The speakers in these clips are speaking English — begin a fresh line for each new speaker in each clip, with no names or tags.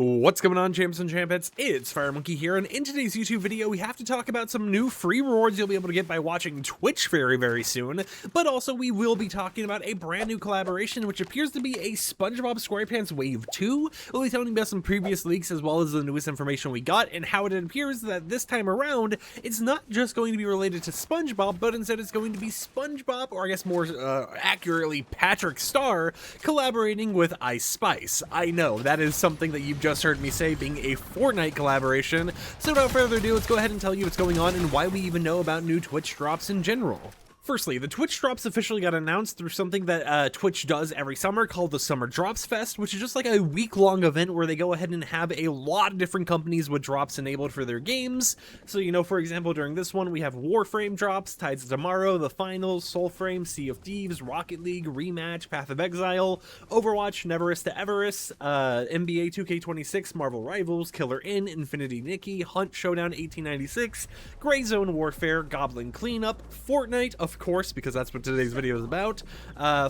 What's going on, champs and champettes? It's FireMonkey here, and in today's YouTube video, we have to talk about some new free rewards you'll be able to get by watching Twitch very soon, but also we will be talking about a brand new collaboration, which appears to be a Spongebob SquarePants Wave 2. We'll be telling you about some previous leaks, as well as the newest information we got, and how it appears that this time around, it's not just going to be related to SpongeBob, but instead it's going to be SpongeBob, or I guess more accurately, Patrick Star, collaborating with Ice Spice. I know, that is something that you've just heard me say, being a Fortnite collaboration. So without further ado, let's go ahead and tell you what's going on and why we even know about new Twitch drops in general. Firstly, the Twitch drops officially got announced through something that Twitch does every summer called the Summer Drops Fest, which is just like a week-long event where they go ahead and have a lot of different companies with drops enabled for their games. So, you know, for example, during this one, we have Warframe drops, Tides of Tomorrow, The Finals, Soulframe, Sea of Thieves, Rocket League, Rematch, Path of Exile, Overwatch, Neverest to Everest, NBA 2K26, Marvel Rivals, Killer In, Infinity Nikki, Hunt Showdown 1896, Gray Zone Warfare, Goblin Cleanup, Fortnite, of course, because that's what today's video is about,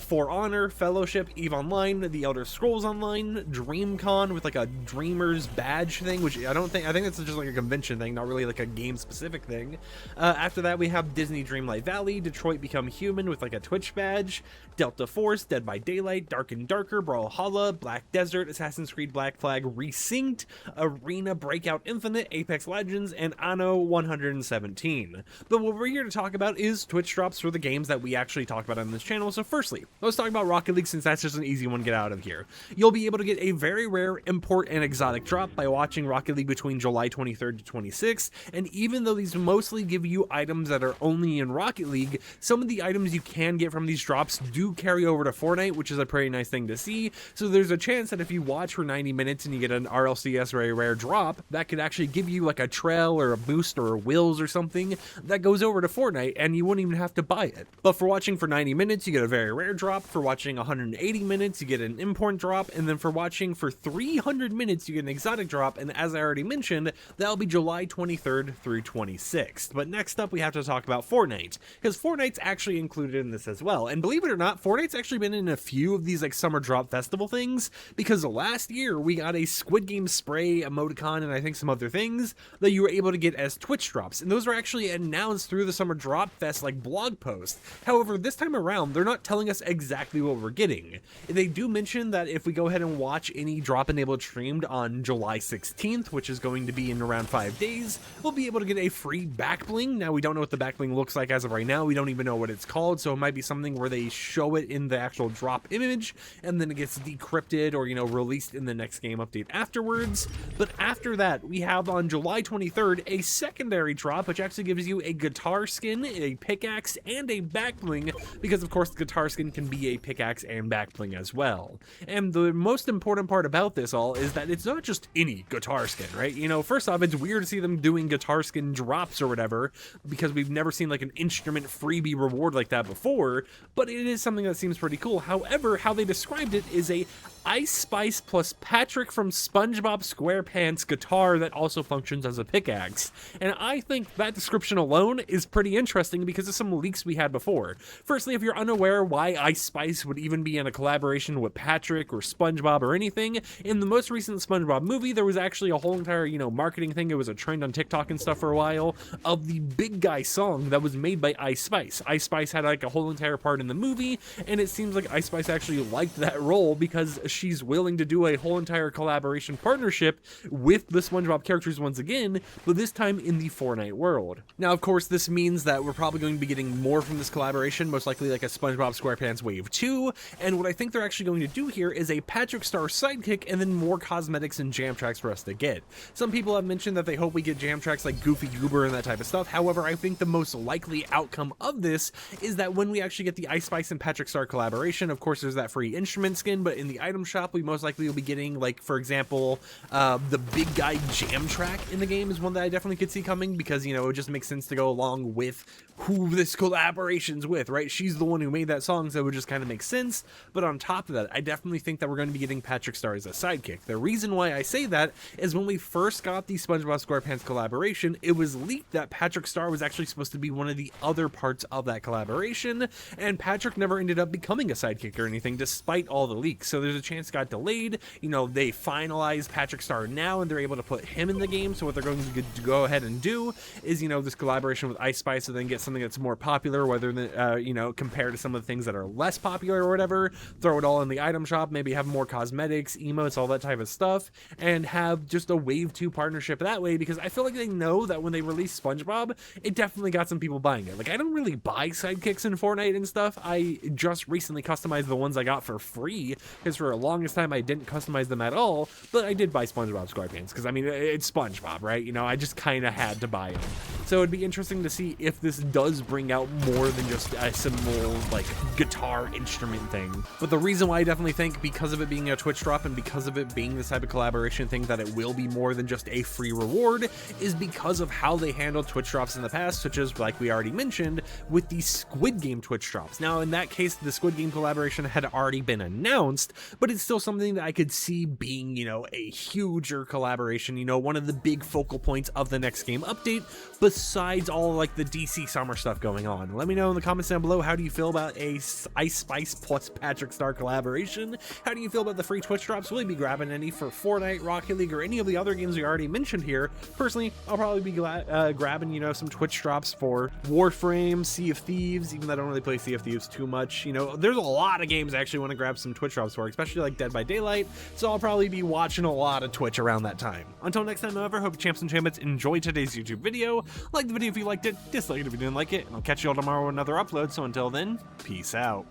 For Honor, Fellowship, EVE Online, The Elder Scrolls Online, DreamCon with like a Dreamer's badge thing, which I think it's just like a convention thing, not really like a game specific thing. After that, we have Disney Dreamlight Valley, Detroit Become Human with like a Twitch badge, Delta Force, Dead by Daylight, Dark and Darker, Brawlhalla, Black Desert, Assassin's Creed Black Flag Resynced, Arena Breakout Infinite, Apex Legends, and Anno 117. But what we're here to talk about is Twitch drops for the games that we actually talk about on this channel. So firstly, let's talk about Rocket League, since that's just an easy one to get out of here. You'll be able to get a very rare import and exotic drop by watching Rocket League between July 23rd to 26th, and even though these mostly give you items that are only in Rocket League, some of the items you can get from these drops do carry over to Fortnite, which is a pretty nice thing to see. So there's a chance that if you watch for 90 minutes and you get an RLCS very rare drop, that could actually give you like a trail or a boost or a Wills or something that goes over to Fortnite, and you wouldn't even have to buy it. But for watching for 90 minutes, you get a very rare drop. For watching 180 minutes, you get an import drop. And then for watching for 300 minutes, you get an exotic drop. And as I already mentioned, that'll be July 23rd through 26th. But next up, we have to talk about Fortnite, because Fortnite's actually included in this as well. And believe it or not, Fortnite's actually been in a few of these like summer drop festival things, because last year we got a Squid Game spray emoticon and I think some other things that you were able to get as Twitch drops. And those were actually announced through the Summer Drop Fest like blog post. However, this time around, they're not telling us exactly what we're getting. They do mention that if we go ahead and watch any drop enabled streamed on July 16th, which is going to be in around 5 days, we'll be able to get a free back bling. Now, we don't know what the back bling looks like as of right now. We don't even know what it's called, so it might be something where they show it in the actual drop image, and then it gets decrypted or, you know, released in the next game update afterwards. But after that, we have on July 23rd, a secondary drop, which actually gives you a guitar skin, a pickaxe, and a back bling, because of course the guitar skin can be a pickaxe and back bling as well. And the most important part about this all is that it's not just any guitar skin, right? You know, first off, it's weird to see them doing guitar skin drops or whatever, because we've never seen like an instrument freebie reward like that before, but it is something that seems pretty cool. However, how they described it is a Ice Spice plus Patrick from SpongeBob SquarePants guitar that also functions as a pickaxe. And I think that description alone is pretty interesting because of some leaks we had before. Firstly, if you're unaware why Ice Spice would even be in a collaboration with Patrick or SpongeBob or anything, in the most recent SpongeBob movie, there was actually a whole entire, you know, marketing thing. It was a trend on TikTok and stuff for a while of the Big Guy song that was made by Ice Spice. Ice Spice had like a whole entire part in the movie, and it seems like Ice Spice actually liked that role because she's willing to do a whole entire collaboration partnership with the SpongeBob characters once again, but this time in the Fortnite world. Now, of course, this means that we're probably going to be getting more from this collaboration, most likely like a SpongeBob SquarePants Wave 2, and what I think they're actually going to do here is a Patrick Star sidekick and then more cosmetics and jam tracks for us to get. Some people have mentioned that they hope we get jam tracks like Goofy Goober and that type of stuff. However, I think the most likely outcome of this is that when we actually get the Ice Spice and Patrick Star collaboration, of course, there's that free instrument skin, but in the item shop, we most likely will be getting, like, for example, the Big Guy jam track in the game is one that I definitely could see coming, because, you know, it just makes sense to go along with who this collaborations with, right? She's the one who made that song, so it would just kind of make sense. But on top of that, I definitely think that we're going to be getting Patrick Star as a sidekick. The reason why I say that is when we first got the SpongeBob SquarePants collaboration, it was leaked that Patrick Star was actually supposed to be one of the other parts of that collaboration, and Patrick never ended up becoming a sidekick or anything despite all the leaks. So there's a chance it got delayed. You know, they finalized Patrick Star now and they're able to put him in the game. So what they're going to go ahead and do is, you know, this collaboration with Ice Spice, and then get something that's more popular, whether than you know, compared to some of the things that are less popular or whatever. Throw it all in the item shop, maybe have more cosmetics, emotes, all that type of stuff, and have just a Wave 2 partnership that way, because I feel like they know that when they release SpongeBob, it definitely got some people buying it. Like, I don't really buy sidekicks in Fortnite and stuff. I just recently customized the ones I got for free, because for the longest time I didn't customize them at all, but I did buy SpongeBob SquarePants, because I mean, it's SpongeBob, right? You know, I just kind of had to buy them. So it'd be interesting to see if this does bring out more than just a simple, like, guitar instrument thing. But the reason why I definitely think, because of it being a Twitch drop and because of it being this type of collaboration thing, that it will be more than just a free reward, is because of how they handled Twitch drops in the past, such as, like we already mentioned, with the Squid Game Twitch drops. Now, in that case, the Squid Game collaboration had already been announced, but it's still something that I could see being, you know, a huger collaboration, you know, one of the big focal points of the next game update, besides all, like, the DC summer stuff going on. Let me know in the comments down below, how do you feel about a Ice Spice plus Patrick Star collaboration? How do you feel about the free Twitch drops? Will you be grabbing any for Fortnite, Rocket League, or any of the other games we already mentioned here? Personally, I'll probably be grabbing, you know, some Twitch drops for Warframe, Sea of Thieves, even though I don't really play Sea of Thieves too much. You know, there's a lot of games I actually want to grab some Twitch drops for, especially like Dead by Daylight, so I'll probably be watching a lot of Twitch around that time. Until next time, however, hope champs and champions enjoyed today's YouTube video. Like the video if you liked it, dislike it if you didn't like it, and I'll catch you all tomorrow with another upload. So until then, peace out.